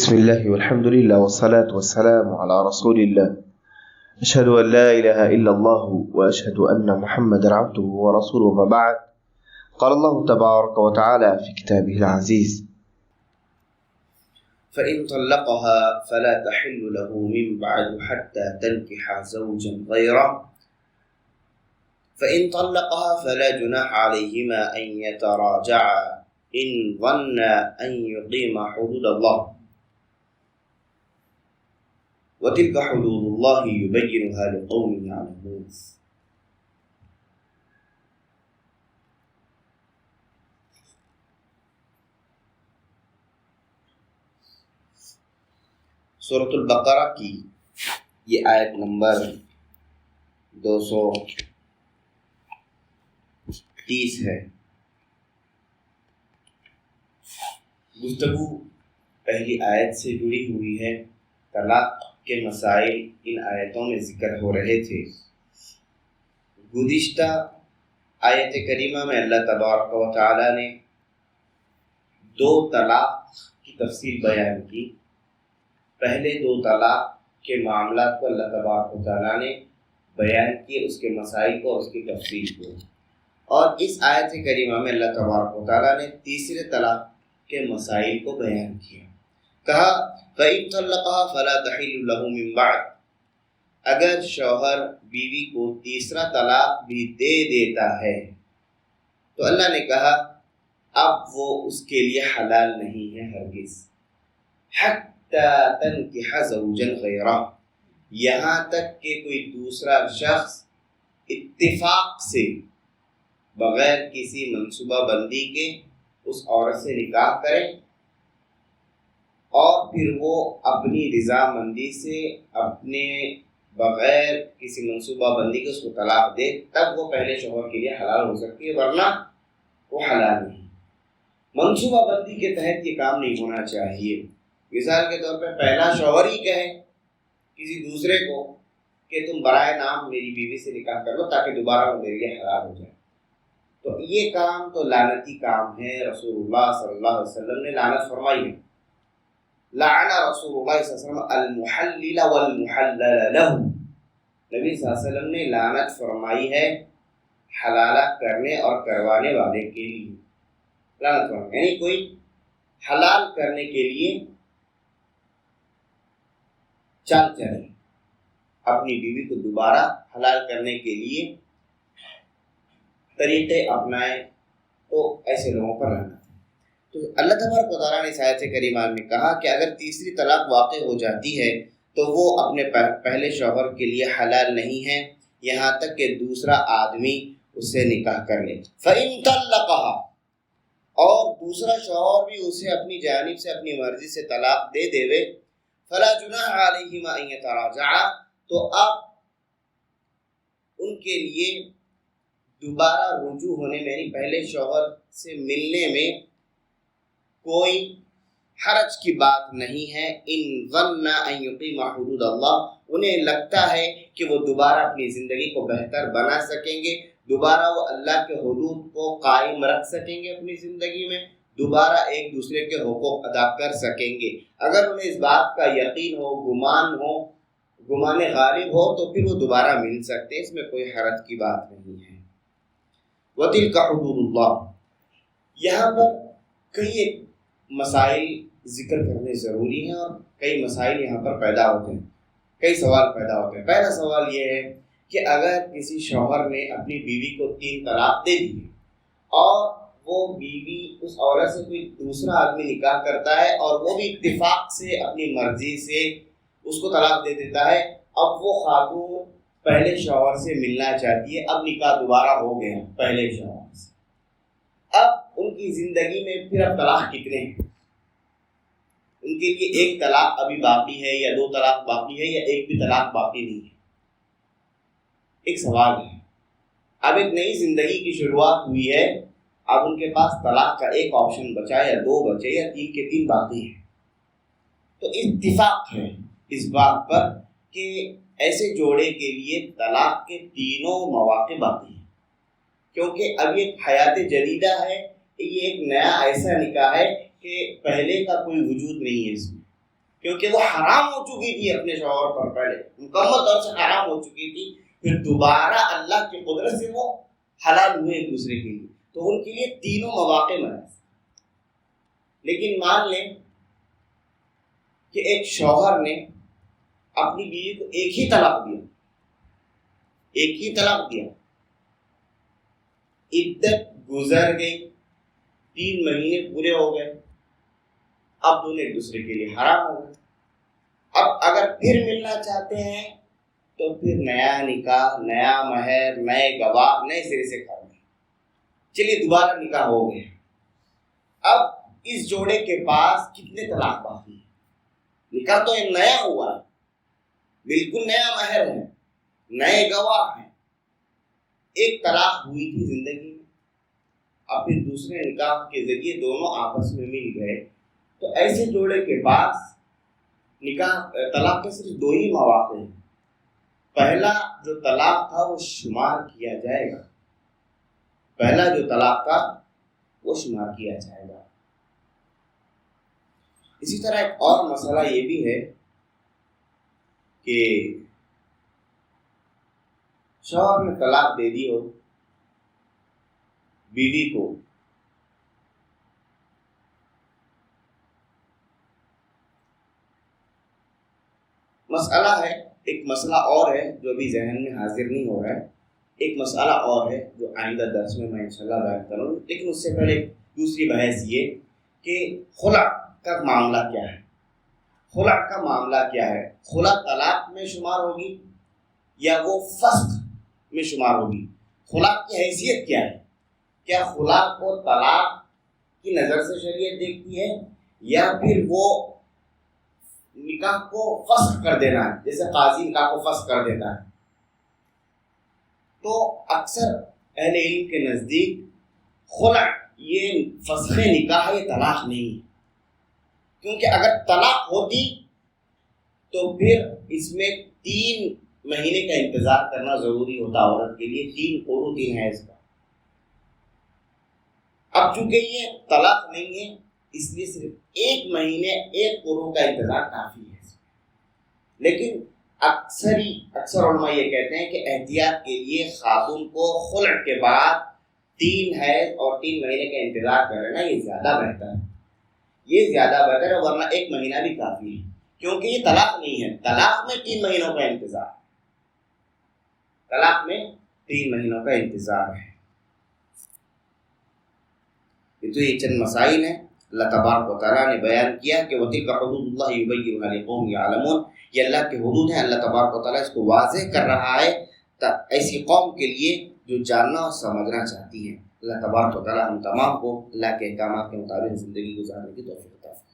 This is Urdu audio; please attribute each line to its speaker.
Speaker 1: بسم الله والحمد لله والصلاة والسلام على رسول الله أشهد أن لا إله إلا الله وأشهد أن محمدا عبده ورسوله وما بعد. قال الله تبارك وتعالى في كتابه العزيز:
Speaker 2: فإن طلقها فلا تحل له من بعد حتى تنكح زوجا غيره فإن طلقها فلا جناح عليهما أن يتراجعا إن ظنا أن يقيما حدود الله وتلك حدود الله يبينها لقوم يعلمون. سورۃ البقرہ کی یہ آیت نمبر 230 ہے. گفتگو پہلی آیت سے جڑی ہوئی ہے. طلاق کے مسائل ان آیتوں میں ذکر ہو رہے تھے. گزشتہ آیت کریمہ میں اللہ تبارک و تعالی نے 2 طلاق کی تفصیل بیان کی. پہلے 2 طلاق کے معاملات کو اللہ تبارک و تعالی نے بیان کیے، اس کے مسائل کو اور اس کی تفصیل کو. اور اس آیت کریمہ میں اللہ تبارک و تعالی نے تیسرے طلاق کے مسائل کو بیان کیا. کہا فَإِن طَلَّقَهَا فَلَا تَحِلُّ لَهُ مِن بَعْدُ، اگر شوہر بیوی کو تیسرا طلاق بھی دے دیتا ہے تو اللہ نے کہا اب وہ اس کے لیے حلال نہیں ہے ہرگز. حَتَّى تَنْكِحَ زَوْجًا غَيْرَهُ، یہاں تک کہ کوئی دوسرا شخص اتفاق سے بغیر کسی منصوبہ بندی کے اس عورت سے نکاح کرے اور پھر وہ اپنی رضامندی سے اپنے بغیر کسی منصوبہ بندی کے اس کو طلاق دے، تب وہ پہلے شوہر کے لیے حلال ہو سکتی ہے، ورنہ وہ حلال نہیں. منصوبہ بندی کے تحت یہ کام نہیں ہونا چاہیے. مثال کے طور پہ پہلا شوہر ہی کہے کسی دوسرے کو کہ تم برائے نام میری بیوی سے نکاح کر لو تاکہ دوبارہ وہ میرے لیے حلال ہو جائے، تو یہ کام تو لعنتی کام ہے. رسول اللہ صلی اللہ علیہ وسلم نے لعنت فرمائی ہے. لعن رسول اللہ صلی اللہ علیہ وسلم المحلل والمحلل له، نبی صلی اللہ علیہ وسلم نے لعنت فرمائی ہے حلالہ کرنے اور کروانے والے کے لیے. لعنت فرمائی یعنی کوئی حلال کرنے کے لیے چال چلے، اپنی بیوی کو دوبارہ حلال کرنے کے لیے طریقے اپنائے، تو ایسے لوگوں پر رہنا. تو اللہ تبارک و تعالیٰ نے اس آیت کریمہ میں کہا کہ اگر تیسری طلاق واقع ہو جاتی ہے تو وہ اپنے پہلے شوہر کے لیے حلال نہیں ہے یہاں تک کہ دوسرا آدمی اس سے نکاح کر لے. فَإِن طَلَّقَهَا، اور دوسرا شوہر بھی اسے اپنی جانب سے اپنی مرضی سے طلاق دے دے، فَلَا جُنَاحَ عَلَيْهِمَا أَن يَتَرَاجَعَا، تو اب ان کے لیے دوبارہ رجوع ہونے میں یعنی پہلے شوہر سے ملنے میں کوئی حرج کی بات نہیں ہے. ان ظنّا ان یقیما حدود اللہ، انہیں لگتا ہے کہ وہ دوبارہ اپنی زندگی کو بہتر بنا سکیں گے، دوبارہ وہ اللہ کے حدود کو قائم رکھ سکیں گے اپنی زندگی میں، دوبارہ ایک دوسرے کے حقوق ادا کر سکیں گے. اگر انہیں اس بات کا یقین ہو، گمان غالب ہو، تو پھر وہ دوبارہ مل سکتے ہیں، اس میں کوئی حرج کی بات نہیں ہے. وَتِلْكَ حُدُودُ اللَّهِ، یہاں پر کئی مسائل ذکر کرنے ضروری ہیں اور کئی مسائل یہاں پر پیدا ہوتے ہیں، کئی سوال پیدا ہوتے ہیں. پہلا سوال یہ ہے کہ اگر کسی شوہر نے اپنی بیوی کو 3 طلاق دے دی اور وہ بیوی اس عورت سے کوئی دوسرا آدمی نکاح کرتا ہے اور وہ بھی اتفاق سے اپنی مرضی سے اس کو طلاق دے دیتا ہے، اب وہ خاتون پہلے شوہر سے ملنا چاہتی ہے، اب نکاح دوبارہ ہو گیا پہلے شوہر سے، اب ان کی زندگی میں پھر اب طلاق کتنے ہیں؟ ان کے لیے 1 طلاق ابھی باقی ہے یا 2 طلاق باقی ہے یا 1 بھی طلاق باقی نہیں ہے؟ ایک سوال ہے. اب ایک نئی زندگی کی شروعات ہوئی ہے، اب ان کے پاس طلاق کا 1 آپشن بچا یا 2 بچے یا 3 کے 3 باقی ہیں. تو اتفاق ہے اس بات پر کہ ایسے جوڑے کے لیے طلاق کے 3 مواقع باقی ہیں، کیونکہ اب یہ حیات جدیدہ ہے، یہ ایک نیا ایسا نکاح ہے کہ پہلے کا کوئی وجود نہیں ہے اس میں. کیونکہ وہ حرام ہو چکی تھی اپنے شوہر پر، پہلے مکمل طور سے حرام ہو چکی تھی، پھر دوبارہ اللہ کی قدرت سے وہ حلال ہوئے ایک دوسرے کے لیے، تو ان کے لیے تینوں مواقع میسر۔ لیکن مان لیں کہ ایک شوہر نے اپنی بیوی کو ایک ہی طلاق دیا، ایک ہی طلاق دیا، عدت گزر گئی، 3 مہینے پورے ہو گئے، اب دونوں ایک دوسرے کے لیے حرام ہو گئے۔ اب اگر پھر ملنا چاہتے ہیں تو پھر نیا نکاح، نیا مہر، نئے گواہ، نئے سرے سے کرنا۔ چلیے دوبارہ نکاح ہو گیا، اب اس جوڑے کے پاس کتنے طلاق باقی ہیں؟ نکاح تو نیا ہوا ہے، بالکل نیا مہر ہے، نئے گواہ ہیں، ایک طلاق ہوئی تھی زندگی میں، اب پھر دوسرے نکاح کے ذریعے دونوں آپس میں مل گئے، تو ایسے جوڑے کے پاس نکاح طلاق کے صرف 2 ہی مواقع ہیں۔ پہلا جو طلاق تھا وہ شمار کیا جائے گا، پہلا جو طلاق تھا وہ شمار کیا جائے گا۔ اسی طرح ایک اور مسئلہ یہ بھی ہے کہ شوہر نے طلاق دے دی ہو بیوی کو، مسئلہ ہے، ایک مسئلہ اور ہے جو ابھی ذہن میں حاضر نہیں ہو رہا ہے، ایک مسئلہ اور ہے جو آئندہ درس میں انشاءاللہ بیان کروں، لیکن اس سے پہلے دوسری بحث یہ کہ خلع کا معاملہ کیا ہے۔ خلع کا معاملہ کیا ہے؟ خلع طلاق میں شمار ہوگی یا وہ فسخ میں شمار ہوگی؟ خلع کی حیثیت کیا ہے؟ کیا خلع کو طلاق کی نظر سے شریعت دیکھتی ہے یا پھر وہ نکاح کو فسخ کر دینا ہے، جیسے قاضی نکاح کو فسخ کر دیتا ہے؟ تو اکثر اہل علم کے نزدیک خلع یہ فسخ نکاح، یہ طلاق نہیں ہے، کیونکہ اگر طلاق ہوتی تو پھر اس میں 3 مہینے کا انتظار کرنا ضروری ہوتا عورت کے لیے، 3 قروء 3 حیض کا۔ اب چونکہ یہ طلاق نہیں ہے اس لیے صرف 1 مہینے 1 قروء کا انتظار کافی ہے۔ لیکن اکثر علماء یہ کہتے ہیں کہ احتیاط کے لیے خاتون کو خلع کے بعد 3 حیض اور 3 مہینے کا انتظار کر لینا یہ زیادہ بہتر ہے، یہ زیادہ بہتر ہے، ورنہ 1 مہینہ بھی کافی ہے، کیونکہ یہ طلاق نہیں ہے۔ طلاق میں 3 مہینوں کا انتظار، طلاق میں 3 مہینوں کا انتظار ہے۔ تو یہ چند مسائل ہیں اللہ تبارک و تعالیٰ نے بیان کیا کہ وَتِلْكَ حُدُودُ اللَّهِ يُبَيِّنُهَا لِقَوْمٍ يَعْلَمُونَ، یہ اللہ کے حدود ہیں، اللہ تبارک و تعالیٰ اس کو واضح کر رہا ہے ایسی قوم کے لیے جو جاننا اور سمجھنا چاہتی ہے۔ اللہ تبارک و تعالیٰ ہم تمام کو اللہ کے احکامات کے مطابق زندگی گزارنے کی توفیق عطا فرمائے۔